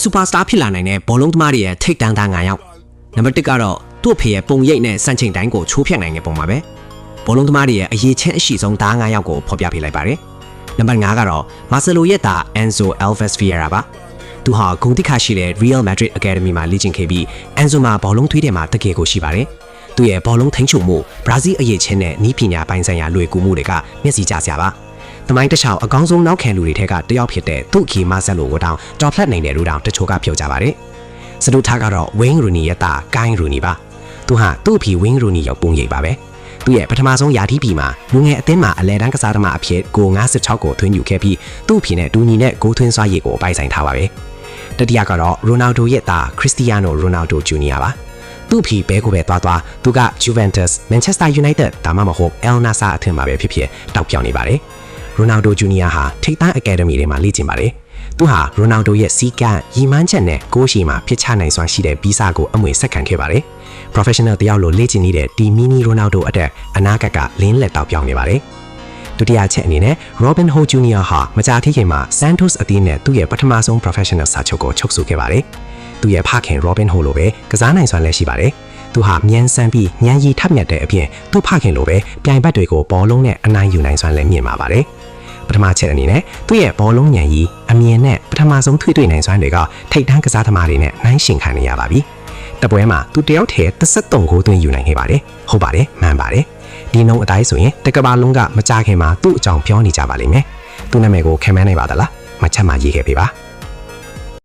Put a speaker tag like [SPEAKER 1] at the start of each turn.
[SPEAKER 1] superstar ဖြစ်လာနိုင်တဲ့ဘောလုံးသမားတွေရဲ့ထိပ်တန်းသား9ယောက်နံပါတ်1ကတော့သူ့ဖေရဲ့ပုံရိပ်နဲ့စံချိန်တိုင်းကိုချိုးဖျက်နိုင်တဲ့ပုံပါပဲဘောလုံးသမားတွေရဲ့အရေးချင်းအရှိဆုံးသား9ယောက်ကိုဖော်ပြပေးလိုက်ပါတယ်နံပါတ်5ကတော့မာဆယ်လိုရဲ့သား Enzo Alves Vieira ပါသူဟာဂုဏ်သိက္ခာရှိတဲ့ Real Madrid Academy မှာလေ့ကျင့်ခဲ့ပြီး Enzo မှာဘောလုံးထွေးတယ်မှာတကယ်ကိုရှိပါတယ်သူရဲ့ဘောလုံးထိန်းချုပ်မှုဘရာဇီးအရေးချင်းနဲ့နီးပညာပိုင်းဆိုင်ရာလွယ်ကူမှုတွေကမျက်စိကျစရာပါသမိုင်းတစ်လျှောက်အကောင်းဆုံးနောက်ခံလူတွေထက်ကတယောက်ဖြစ်တဲ့သူ့ခီမာဆက်လိုကိုတောင်တော်ဖလက်နိုင်တဲ့လူတောင်တချို့ကပြောကြပါတယ်စတုထားကတော့ Wayne Rooney ရဲ့သား Kyle Rooney ပါသူဟာသူ့ဖီ Wayne Rooney ရောက်ပုံရိပ်ပါပဲသူရဲ့ပထမဆုံးယာတီးပီမှာလူငယ်အသင်းမှာအလဲတန်းကစားသမားအဖြစ်ဂို56ကိုသွင်းယူခဲ့ပြီးသူ့ဖီနဲ့တူညီတဲ့ဂိုးသွင်းစွာရည်ကိုပိုင်ဆိုင်ထားပါပဲတတိယကတော့ Ronaldo ရဲ့သား Cristiano Ronaldo Jr. ပါသူ့ဖီဘဲကိုပဲသွားသူက Juventus Manchester United ဒါမှမဟုတ် El Nassr အထင်မှာပဲဖြစ်တောက်ပြောင်နေပါတယ်Ronaldo Jr. ဟာထိပ်တန်း Academy တွေမှာလေ့ကျင့်ပါတယ်။သူဟာ Ronaldo ရဲ့စီးကန့်ရီမန်းချက်နဲ့ကိုးရှိမှာဖြစ်ချနိုင်စွမ်းရှိတဲ့ဗီဇကိုအမွေဆက်ခံခဲ့ပါတယ်။ Professional တယောက်လိုလေ့ကျင့်နေတဲ့ဒီ Mini Ronaldo အတွက်အနာဂတ်ကလင်းလက်တောက်ပြောင်နေပါတယ်။ဒုတိယချက်အနေနဲ့ Robinho Jr. ဟာမကြာသေးခင်မှာ Santos အသင်းနဲ့သူ့ရဲ့ပထမဆုံး Professional စာချုပ်ကိုချုပ်ဆိုခဲ့ပါတယ်။သူရဲ့ဖခင် Robinho လိုပဲကစားနိုင်စွမ်းလည်းရှိပါတယ်။သူဟာမြန်ဆန်ပြီးဉာဏ်ရည်ထက်မြက်တဲ့အပြင်သူ့ဖခင်လိုပဲပြိုင်ဘက်တွေကိုဘောလုံးနဲ့အနိုင်ယူနိုင်စွမ်းလည်းမြင့်ပါပါတယ်ပထမချက်အနေနဲ့သူ့ရဲ့ဘောလုံးဉာဏ်ရည်အမြင်နဲ့ပထမဆုံးထွေးတွေ့နိုင်စွမ်းတွေကထိပ်တန်းကစားသမားတွေနဲ့နှိုင်းယှဉ်ခံနေရပါပြီတပွဲမှာသူတယောက်တည်း33ဂိုးသွင်းယူနိုင်ခဲ့ပါတယ်ဟုတ်ပါတယ်မှန်ပါတယ်ဒီနှုန်းအတိုင်းဆိုရင်တကဘာလုံးကမကြခင်မှာသူ့အကြောင်းပြောနေကြပါလိမ့်မယ်သူ့နာမည်ကိုခံမနိုင်ပါသလားမှတ်ချက်မှာရေးခဲ့ပေးပါ